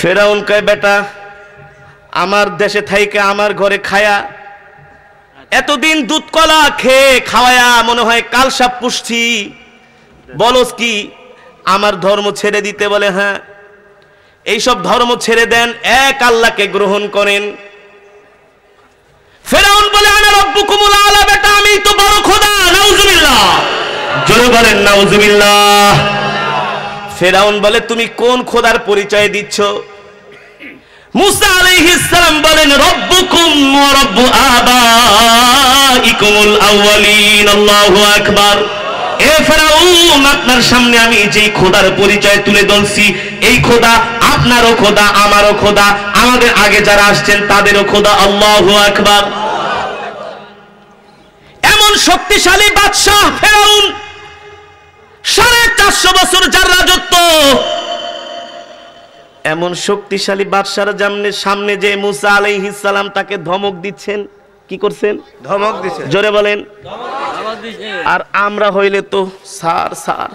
ফেরাউন কয় বেটা আমার দেশে থাইকে আমার ঘরে খায়া এতদিন দুধ কলা খেয়ে খাওয়ায়া মনে হয় কালসাপ পুষছি, বলস কি আমার ধর্ম ছেড়ে দিতে? বলে হ্যাঁ। এইসব ধর্ম ছেড়ে দেন, এক আল্লাহকে গ্রহণ করেন। ফেরাউন বলে আনা রব্বুকুমুল আলা, বেটা আমি তো বড় খোদা। নাউজুবিল্লাহ, জোরে বলেন নাউজুবিল্লাহ। ফেরাউন বলে তুমি কোন খোদার পরিচয় দিচ্ছ? মুসা আলাইহিস সালাম বলেন রব্বুকুম ওয়া রব্বু আবাইকুমুল আউয়ালিন। আল্লাহু আকবার। এ ফেরাউন, আপনার সামনে আমি যেই খোদার পরিচয় তুলে ধরছি, এই খোদা আপনারও খোদা, আমারও খোদা, আমাদের আগে যারা আসছেন তাদেরও খোদা। আল্লাহু আকবার। এমন শক্তিশালী বাদশাহ ফেরাউন, 450 বছর যার রাজত্ব, এমন শক্তিশালী বাদশার সামনে যে মুসা আলাইহিস সালাম তাকে ধমক দিচ্ছেন। কি করছেন? ধমক দিচ্ছেন। জোরে বলেন। আর আমরা হইলে তো স্যার স্যার,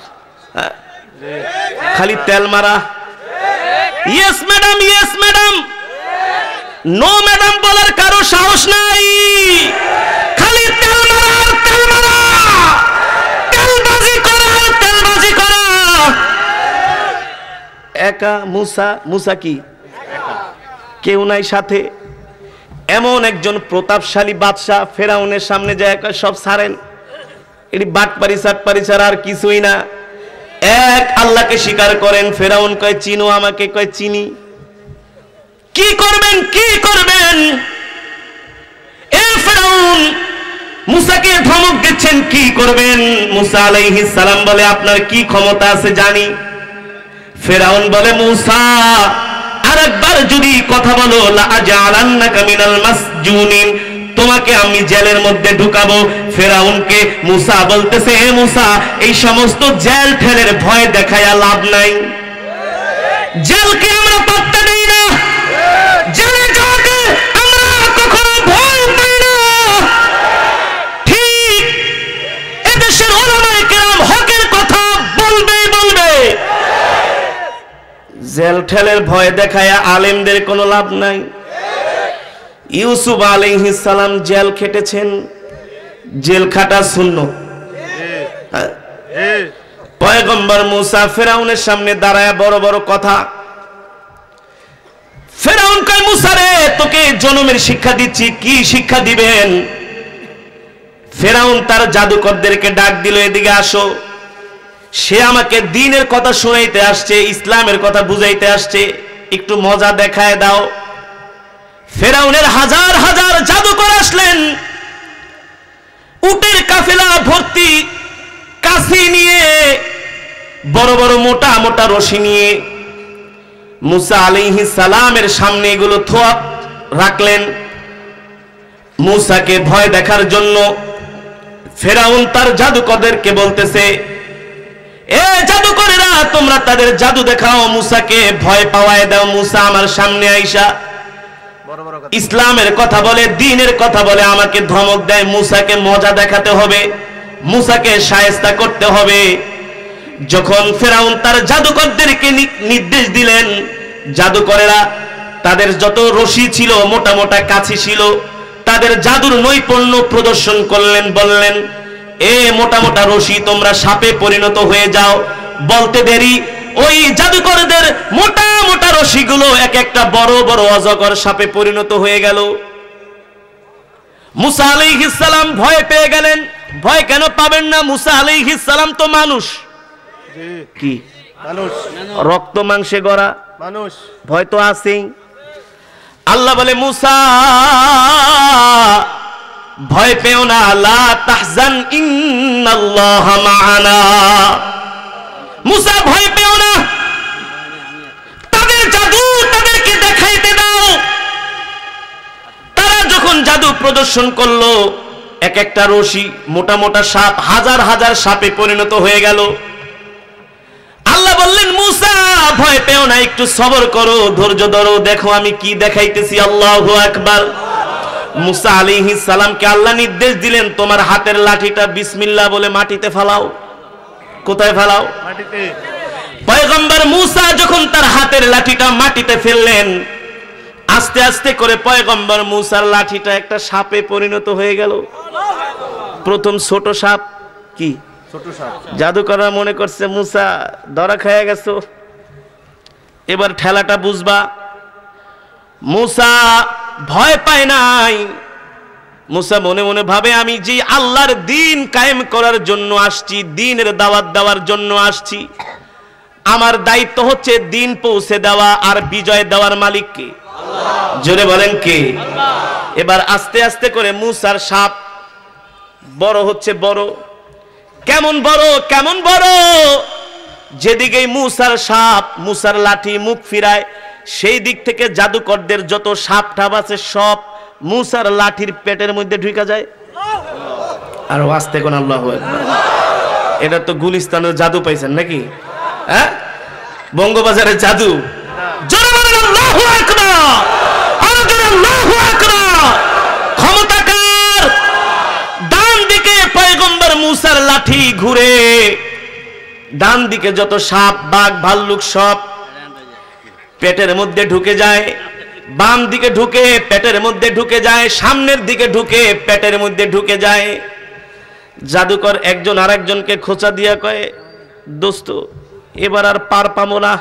খালি তেল মারা। Yes madam, yes madam, no madam বলার কারো সাহস নাই। খালি তেল মারা আর তেল মারা, তেলবাজি করা আর তেলবাজি করা। একা মুসা, মুসা কি কেউ নাই সাথে? এমন একজন প্রতাপশালী বাদশাহ ফেরাউনের সামনে যায় সব ছাড়েন, এটি বাটপারি সাটপারি ছাড়া আর কিছুই না। এক আল্লাহকে স্বীকার করেন। ফেরাউন কয় চিনো আমাকে? কয় চিনি। কি করবেন, কি করবেন? এ ফেরাউন মুসাকে ধমক দিচ্ছেন, কি করবেন? মুসা আলাইহিস সালাম বলে আপনার কি ক্ষমতা আছে জানি। ফেরাউন বলে মুসা আরেকবার যদি কথা বলো লা আজআলান্নাকা মিনাল মাসজুনিন, তোমাকে আমি জেলের মধ্যে ঢুকাবো। ফেরাউনকে মুসা বলতেছে হে মুসা, এই সমস্ত জেল ঠেলের ভয় দেখায়া লাভ নাই। জেলকে আমরা পাত্তা দেই না, জেলে যাওয়াকে আমরা কখনো ভয় পাই না। ঠিক এদেশের উলামায়ে কেরাম হকের কথা বলবেই বলবে। জেল ঠেলের ভয় দেখায়া আলেমদের কোনো লাভ নাই। ইউসুফ আলাইহিস সালাম জেল খেটেছেন, জেল খাটা সুন্নাত। পয়গম্বর মুসা ফেরাউনের সামনে দাঁড়ায় বড় বড় কথা। ফেরাউন কয় মুসা রে, তোকে জনমের শিক্ষা দিচ্ছি, কি শিক্ষা দিবেন? ফেরাউন তার জাদুকরদেরকে ডাক দিল, এদিকে আসো। সে আমাকে দ্বীনের কথা শোনাইতে আসছে, ইসলামের কথা বুঝাইতে আসছে, একটু মজা দেখায় দাও। ফেরাউনের হাজার হাজার জাদুকর আসলেন, উটের কাফেলা ভর্তি কাছি নিয়ে, বড় বড় মোটা মোটা রশি নিয়ে মুসা আলাইহিস সালামের সামনে এগুলো থোয়া রাখলেন মুসাকে ভয় দেখার জন্য। ফেরাউন তার জাদুকরদেরকে বলতেছে এ জাদুকরেরা, তোমরা তাদের জাদু দেখাও, মুসাকে ভয় পাওয়ায় দাও। মুসা আমার সামনে আইসা ইসলামের কথা বলে, দ্বীনের কথা বলে, আমাকে ধমক দেয়। মুসাকে মজা দেখাতে হবে, মুসাকে শায়েস্তা করতে হবে। যখন ফেরাউন তার জাদুকরদেরকে নির্দেশ দিলেন, জাদুকরেরা তাদের যত রশি ছিল, মোটা মোটা কাছি ছিল, তাদের জাদুর নৈপুণ্য প্রদর্শন করলেন। বললেন এ মোটা মোটা রশি তোমরা সাপে পরিণত হয়ে যাও। বলতে দেরি ওই জাদুকরদের মোটা মোটা রশিগুলো এক একটা বড় বড় অজগর সাপে পরিণত হয়ে গেল। মুসা আলাইহিস সালাম ভয় পেয়ে গেলেন। ভয় কেন পাবেন না? মুসা আলাইহিস সালাম তো মানুষ। কি মানুষ? রক্ত মাংসে গড়া মানুষ, ভয় তো আছেই। আল্লাহ বলে মুসা ভয় পেও না, লা তাহজান ইন্নাল্লাহা মা'ানা। মুসা ভয় পেও না, তাদের জাদু তাদেরকে দেখাইতে দাও। তারা যখন জাদু প্রদর্শন করলো, এক একটা রশি মোটা মোটা সাপ, হাজার হাজার সাপে পরিণত হয়ে গেল। আল্লাহ বললেন মুসা ভয় পেও না, একটু সবর করো, ধৈর্য ধরো, দেখো আমি কি দেখাইতেছি। আল্লাহু আকবার। মুসা আলাইহিস সালামকে আল্লাহ নির্দেশ দিলেন, তোমার হাতের লাঠিটা বিসমিল্লাহ বলে মাটিতে ফেলাও। কোথায় ফেলাও? মাটিতে। পয়গম্বর মূসা যখন তার হাতের লাঠিটা মাটিতে ফেললেন, আস্তে আস্তে করে পয়গম্বর মূসার লাঠিটা একটা সাপে পরিণত হয়ে গেল। প্রথম ছোট সাপ, কি ছোট সাপ, জাদুকররা মনে করছে মূসা ধরা খেয়ে গেছো, এবার ঠেলাটা বুঝবা। মূসা ভয় পায় নাই। মূসা মনে মনে ভাবে, আমি যে আল্লাহর দ্বীন কায়েম করার জন্য আসছি, দ্বীনের দাওয়াত দেওয়ার জন্য আসছি, আমার দায়িত্ব হচ্ছে দ্বীন পৌঁছে দেওয়া, আর বিজয় দেওয়ার মালিক কে? জোরে বলেন কে? এবার আস্তে আস্তে করে মূসার সাপ বড় হচ্ছে, বড়। কেমন বড়, কেমন বড়, যেদিকে মূসার সাপ, মূসার লাঠি মুখ ফিরায়, সেই দিক থেকে জাদুকরদের যত সাপ ঠাপ আছে সব মূসার লাঠির পেটের মধ্যে ঢুকে যায়। আর আস্তে কোন আল্লাহু আকবার। এটা তো গুলিস্তানের জাদু পাইছেন নাকি? হ্যাঁ, বঙ্গবাজারের জাদু। জোরে বলেন আল্লাহু আকবার, আর জোরে আল্লাহু আকবার। ক্ষমতাকার ডান দিকে পয়গম্বর মূসার লাঠি ঘুরে, ডান দিকে যত সাপ বাঘ ভাল্লুক সব পেটের মধ্যে ঢুকে যায়, বাম দিকে ঢুকে পেটের মধ্যে ঢুকে যায়, সামনের দিকে ঢুকে পেটের মধ্যে ঢুকে যায়। জাদুকর একজন আরেকজনকে খোঁচা দিয়া কয়, দোস্ত এবার আর পার পাবো না,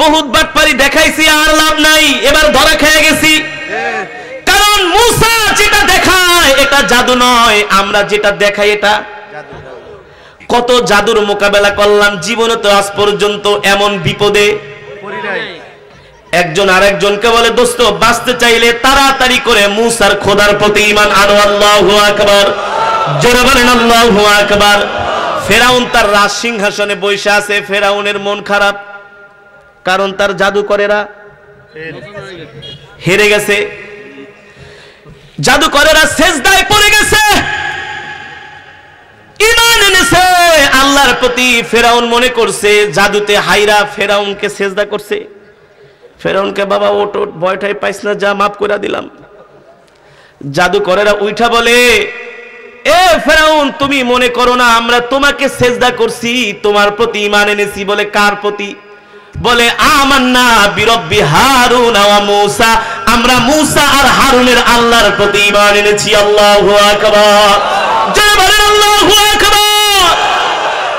বহুত বাটপারি দেখাইছি, আর লাভ নাই, এবার ধরা খেয়ে গেছি। কারণ মূসা যেটা দেখায় এটা জাদু নয়, আমরা যেটা দেখাই এটা জাদু। কত জাদুর মোকাবেলা করলাম, জীবনে তো আজ পর্যন্ত এমন বিপদে পড়ি নাই। একজন আরেকজনকে বলে, দোস্ত বাঁচতে চাইলে তাড়াতাড়ি করে মূসার খোদার প্রতি ঈমান আনো। আল্লাহু আকবার, জোরে বলেন আল্লাহু আকবার। ফেরাউন তার রাজ সিংহাসনে বসে আছে, ফেরাউনের মন খারাপ, কারণ তার জাদুকরেরা হেরে গেছে, জাদুকরেরা সেজদায় পড়ে গেছে, ঈমান এনেছে আল্লাহর প্রতি। ফেরাউন মনে করছে জাদুতে হাইরা ফেরাউনকে সেজদা করছে। ফেরাউনকে, বাবা ওট ওট, ভয়টাই পাইস না, যা মাফ করে দিলাম। জাদুকরেরা উঠা বলে, এ ফেরাউন তুমি মনে করো না আমরা তোমাকে সেজদা করছি, তোমার প্রতি ঈমান এনেছি। বলে কার প্রতি? বলে আমান্না বিরব্বি হারুন ওয়া মূসা, আমরা মূসা আর হারুনের আল্লাহর প্রতি ঈমান এনেছি। আল্লাহু আকবার, জয় বলেন আল্লাহু আকবার।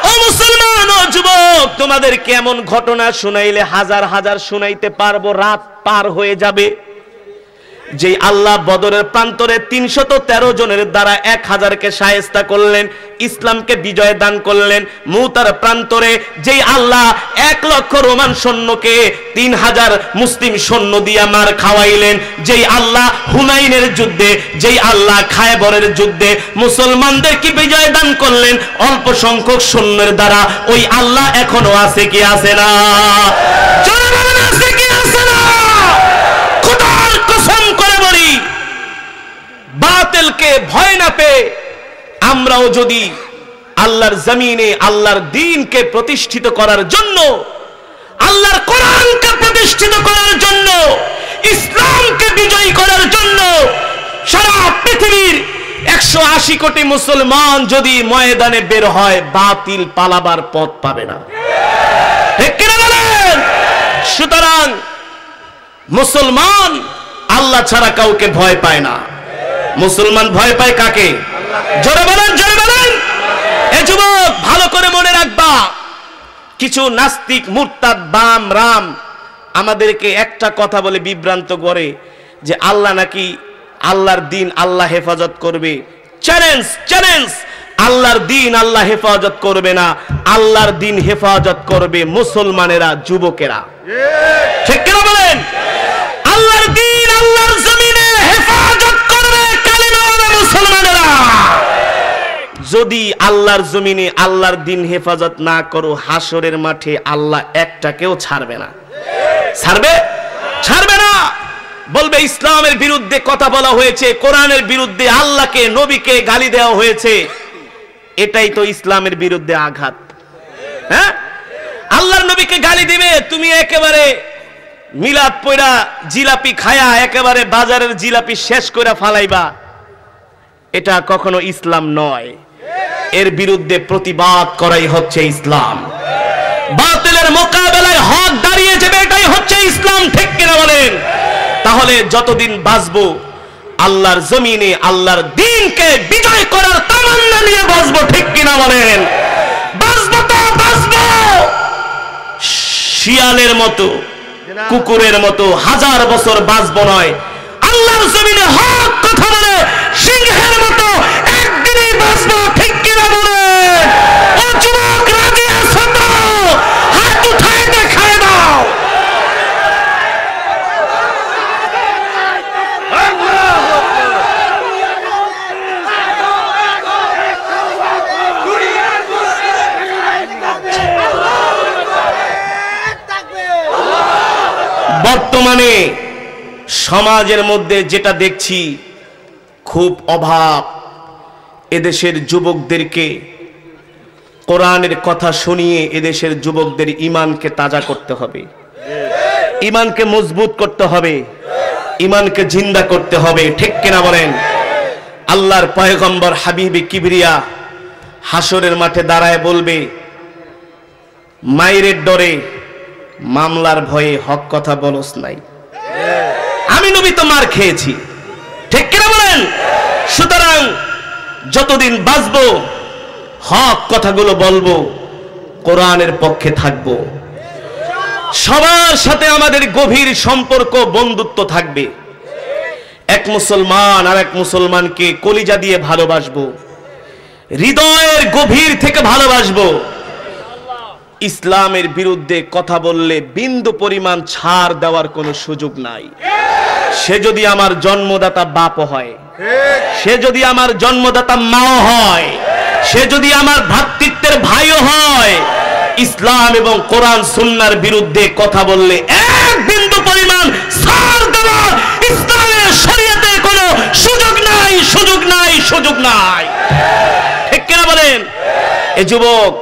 ও মুসলমান, ও যুবক, তোমাদের কেমন ঘটনা শুনাইলে হাজার হাজার শুনাইতে পারবো, রাত পার হয়ে যাবে। যে আল্লাহ বদরের প্রান্তরে ৩১৩ জনের দ্বারা ১০০০কে শায়েস্তা করলেন, ইসলামকে বিজয় দান করলেন। মুতার প্রান্তরে যেই আল্লাহ ১,০০,০০০ রোমান সৈন্যকে ৩,০০০ মুসলিম সৈন্য দিয়া মার খাওয়াইলেন, যেই আল্লাহ হুনাইনের যুদ্ধে, যেই আল্লাহ খায়বরের যুদ্ধে মুসলমানদেরকে বিজয় দান করলেন অল্প সংখ্যক সৈন্যের দ্বারা, ওই আল্লাহ এখনো আছে কি আছে না? আছে কি আছে না? খোদার কসম করে বলি, বাতিলকে ভয় না পেয়ে আমরাও যদি আল্লাহর জমিনে আল্লাহর দ্বীনকে প্রতিষ্ঠিত করার জন্য, আল্লাহর কোরআনকে প্রতিষ্ঠিত করার জন্য, ইসলামকে বিজয়ী করার জন্য সারা পৃথিবীর 180 কোটি মুসলমান যদি ময়দানে বের হয়, বাতিল পালাবার পথ পাবে না। ঠিক কিনা বলেন? সুতরাং মুসলমান আল্লাহ ছাড়া কাউকে ভয় পায় না। মুসলমান ভয় পায় কাকে? জোরে বলেন, জোরে বলেন। এ যুবক, ভালো করে মনে রাখবা, কিছু নাস্তিক মুরতাদ বাম রাম আমাদেরকে একটা কথা বলে বিভ্রান্ত করে যে আল্লাহ নাকি আল্লাহর দ্বীন আল্লাহ হেফাজত করবে। চ্যালেঞ্জ, চ্যালেঞ্জ, আল্লাহর দ্বীন আল্লাহ হেফাজত করবে না, আল্লাহর দ্বীন হেফাজত করবে মুসলমানেরা, যুবকেরা। ঠিক কিনা বলেন? আল্লাহর দ্বীন আল্লাহর জমিনে হেফাজত করবে কালিমাওয়ালা মুসলমানেরা। যদি আল্লাহর জমিনে আল্লাহর দ্বীন হেফাজত না করো, হাসরের মাঠে আল্লাহ একটাকেও ছাড়বে না। ছাড়বে? ছাড়বে না। বলবে ইসলামের বিরুদ্ধে কথা বলা হয়েছে, কোরআনের বিরুদ্ধে, আল্লাহকে নবীকে গালি দেওয়া হয়েছে, এটাই তো ইসলামের বিরুদ্ধে আঘাত। হ্যাঁ, আল্লাহর নবীকে গালি দিবে, তুমি একেবারে মিলাদ পয়রা জিলাপি খায়া একেবারে বাজারের জিলাপি শেষ করে ফালাইবা, এটা কখনো ইসলাম নয়। এর বিরুদ্ধে প্রতিবাদ করাই হচ্ছে ইসলাম। বাতিলের মোকাবেলায় হক দাঁড়িয়ে যাবে, এটাই হচ্ছে ইসলাম, ঠিক কিনা বলেন? তাহলে যতদিন বাঁচবো আল্লাহর জমিনে আল্লাহর দ্বীনকে বিজয় করার তামান্না নিয়ে বাঁচবো, ঠিক কিনা বলেন? বাঁচবো তো বাঁচবো, শিয়ালের মতো কুকুরের মতো হাজার বছর বাঁচবো নয়, আল্লাহর জমিনে হক কথা বলে সিংহের মতো একদিনই বাঁচবো, ঠিক কিনা বলেন? ও যুবক, রাজি আছো তো? হাত উঠায় দেখায় দাও। বর্তমানে সমাজের মধ্যে যেটা দেখছি খুব অভাব, এদেশের যুবকদেরকে কোরআনের কথা শুনিয়ে এদেশের যুবকদের ঈমানকে তাজা করতে হবে, ঈমানকে মজবুত করতে হবে, ঈমানকে জিন্দা করতে হবে, ঠিক কিনা বলেন? আল্লাহর পয়গম্বর হাবিবে কিবরিয়া হাসরের মাঠে দাঁড়ায় বলবে, মায়ের ডরে মামলার ভয়ে হক কথা বলস নাই, আমি নবী তো মার খেয়েছি, ঠিক কিনা বলেন? সুতরাং যতদিন বাঁচবো হক কথাগুলো বলবো, কোরআনের পক্ষে থাকবো, সবার সাথে আমাদের গভীর সম্পর্ক বন্ধুত্ব থাকবে, এক মুসলমান আর এক মুসলমানকে কলিজা দিয়ে ভালোবাসবো, হৃদয়ের গভীর থেকে ভালোবাসবো। ইসলামের বিরুদ্ধে কথা বললে বিন্দু পরিমাণ ছাড় দেওয়ার কোনো সুযোগ নাই। সে যদি আমার জন্মদাতা বাপ হয়, সে যদি আমার জন্মদাতা মাও হয়, সে যদি আমার ভ্রাতৃত্বের ভাইও হয়, ইসলাম এবং কোরআন সুন্নাহর বিরুদ্ধে কথা বললে এক বিন্দু পরিমাণ ছাড় দেওয়ার ইসলামের শরীয়তে কোনো সুযোগ নাই, সুযোগ নাই, সুযোগ নাই, ঠিক কিনা বলেন? এ যুবক,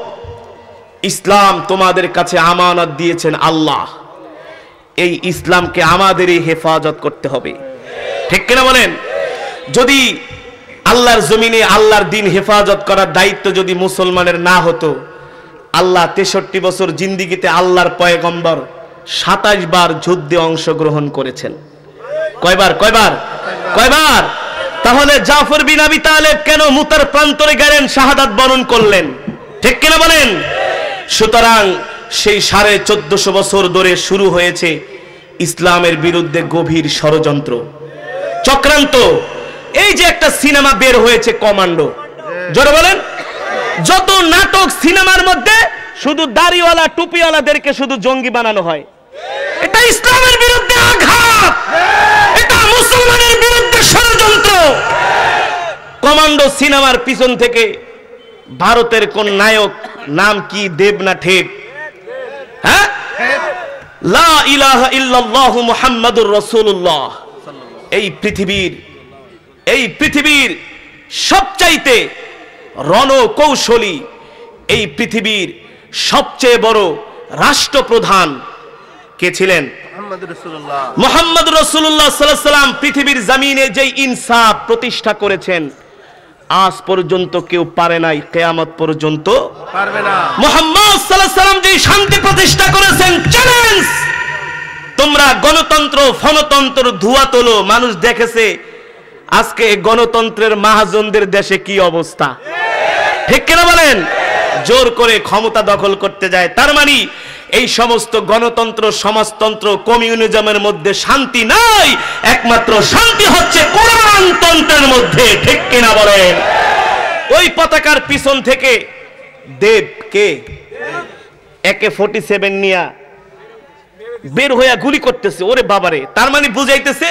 ইসলাম তোমাদের কাছে আমানত দিয়েছেন আল্লাহ, এই ইসলামকে আমাদেরই হেফাজত করতে হবে, ঠিক কিনা বলেন? যদি আল্লাহর জমিনে আল্লাহর দ্বীন হেফাজত করার দায়িত্ব যদি মুসলমানের না হতো, আল্লাহ 63 বছর জিন্দিগিতে আল্লাহর পয়গম্বর 27 বার যুদ্ধে অংশগ্রহণ করেছেন। কয়বার? কয়বার? কয়বার? তাহলে জাফর বিন আবি তালেব কেন মুতার প্রান্তরে গেলেন, শাহাদাত বরণ করলেন, ঠিক কিনা বলেন? সুতরাং সেই 1450 বছর ধরে শুরু হয়েছে ইসলামের বিরুদ্ধে গভীর ষড়যন্ত্র, চক্রান্ত। এই যে একটা সিনেমা বের হয়েছে কমান্ডো, জোরে বলেন, যত নাটক সিনেমার মধ্যে শুধু দাড়িওয়ালা টুপিওয়ালাদেরকে শুধু জঙ্গি বানানো হয়, এটা ইসলামের বিরুদ্ধে আঘাত, এটা মুসলমানের বিরুদ্ধে ষড়যন্ত্র। কমান্ডো সিনেমার পিছন থেকে ভারতের কোন নায়ক, নাম কি, দেব না ঠেপ, হ্যাঁ, লা ইলাহা ইল্লাল্লাহু মুহাম্মাদুর রাসূলুল্লাহ, এই পৃথিবীর সবচাইতে রণকৌশলী, এই পৃথিবীর সবচেয়ে বড় রাষ্ট্রপ্রধান কে ছিলেন? মুহাম্মদ রাসূলুল্লাহ সাল্লাল্লাহু আলাইহি ওয়াসাল্লাম। পৃথিবীর জমিনে যে ইনসাফ প্রতিষ্ঠা করেছেন, আজ পর্যন্ত কেউ পারে নাই, কিয়ামত পর্যন্ত পারবে না। মুহাম্মদ সাল্লাল্লাহু আলাইহি ওয়াসাল্লাম যে শান্তি প্রতিষ্ঠা করেছেন, চ্যালেঞ্জ, তোমরা গণতন্ত্র ফনতন্ত্র ধোয়া তোলো। মানুষ দেখেছে আজকে গণতন্ত্রের মহাজনদের দেশে কি অবস্থা, ঠিক কিনা বলেন? জোর করে ক্ষমতা দখল করতে যায়। তার মানে এই সমস্ত গণতন্ত্র, সমাজতন্ত্র, কমিউনিজমের মধ্যে শান্তি নাই, একমাত্র শান্তি হচ্ছে কোরআনতন্ত্রের মধ্যে, ঠিক কিনা বলেন? ওই পতাকার পিছন থেকে দেব কে AK-47 নিয়ে বের হইয়া গুলি করতেছে, ওরে বাবারে। তার মানে বুঝাইতেছে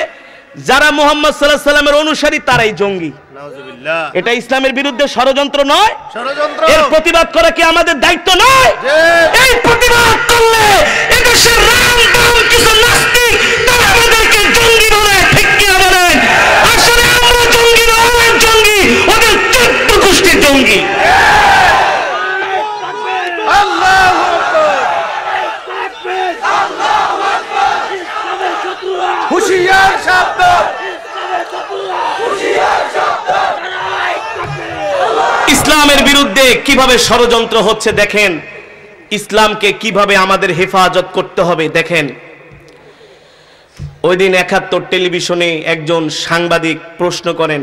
যারা মুহাম্মদ সাল্লাল্লাহু আলাইহি ওয়াসাল্লামের অনুসারী তারাই জঙ্গি। নাউজুবিল্লাহ। এটা ইসলামের বিরুদ্ধে ষড়যন্ত্র নয়? ষড়যন্ত্র। এর প্রতিবাদ করা কি আমাদের দায়িত্ব নয়? এই প্রতিবাদ করলে এদেশের রামবাম কিছু নাস্তিক তারা আমাদেরকে জঙ্গি বলে, ঠিক কি বলেন? আসলে আমরা জঙ্গি না, ওরা জঙ্গি, ওদের 14 গোষ্ঠীর জঙ্গি। আল্লাহু আকবার, আল্লাহু আকবার। হুশিয়ার শব্দ, ইসলামের বিরুদ্ধে কিভাবে ষড়যন্ত্র হচ্ছে দেখেন। ইসলামকে কিভাবে আমাদের হেফাজত করতে হবে। দেখেন, ওই দিন ৭১ টেলিভিশনে একজন সাংবাদিক প্রশ্ন করেন,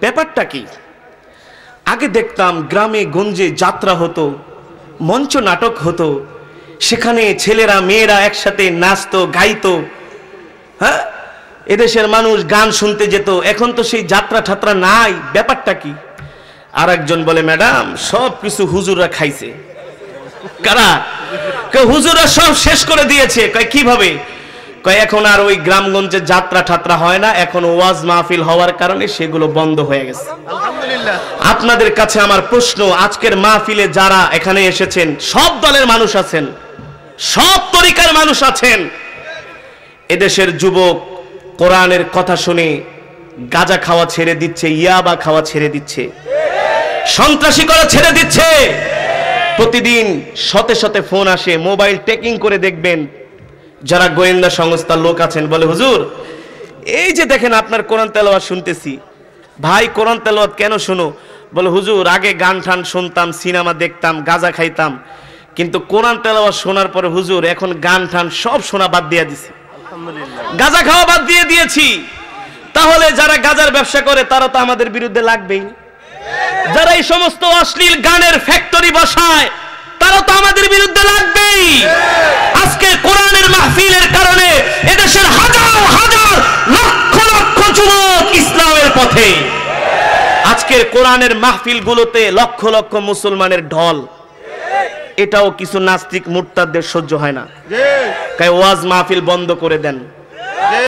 ব্যাপারটা কি? আগে দেখতাম গ্রামে গঞ্জে যাত্রা হতো, মঞ্চ নাটক হতো, সেখানে ছেলেরা মেয়েরা একসাথে নাচতো গাইতো, হ্যাঁ, এদেশের মানুষ গান শুনতে যেত, এখন তো সেই যাত্রা ঠাত্রা নাই, ব্যাপারটা কি? আর একজন বলে, ম্যাডাম সব কিছু হুজুররা খাইছে। কারা? হুজুররা সব শেষ করে দিয়েছে। কিভাবে? এখন আর ওই গ্রামগঞ্জে যাত্রা ঠাত্রা হয় না, এখন ওয়াজ মাহফিল হওয়ার কারণে সেগুলো বন্ধ হয়ে গেছে। আলহামদুলিল্লাহ। আপনাদের কাছে আমার প্রশ্ন, আজকের মাহফিলে যারা এখানে এসেছেন সব দলের মানুষ আছেন, সব তরিকার মানুষ আছেন। এদেশের যুবক কোরআনের কথা শুনে গাঁজা খাওয়া ছেড়ে দিচ্ছে, ইয়াবা খাওয়া ছেড়ে দিচ্ছে, সন্ত্রাসী করা ছেড়ে দিচ্ছে। প্রতিদিন শতে শতে ফোন আসে, মোবাইল টেকিং করে দেখবেন যারা গোয়েন্দা সংস্থার লোক আছেন, বলে হুজুর এই যে দেখেন আপনার কোরআন তেলাওয়াত শুনতেছি। ভাই কোরআন তেলাওয়াত কেন শোনো? বলে হুজুর আগে গান টান শুনতাম, সিনেমা দেখতাম, গাঁজা খাইতাম, কিন্তু কোরআন তেলাওয়াত শোনার পরে হুজুর এখন গান টান সব শোনা বাদ দিয়ে দিছি, গাঁজা খাওয়া বাদ দিয়ে দিয়েছি। তাহলে যারা গাঁজার ব্যবসা করে তারা তো আমাদের বিরুদ্ধে লাগবেই, যারা এই সমস্ত অশ্লীল গানের ফ্যাক্টরি বসায় তারা তো আমাদের বিরুদ্ধে লাগবেই। আজকে কোরআনের মাহফিলের কারণে এদেশের হাজার হাজার লক্ষ লক্ষ যুবক ইসলামের পথে। আজকের কোরআনের মাহফিল গুলোতে লক্ষ লক্ষ মুসলমানের ঢল, এটাও কিছু নাস্তিক মুরতাদদের সহ্য হয় না, ওয়াজ মাহফিল বন্ধ করে দেন।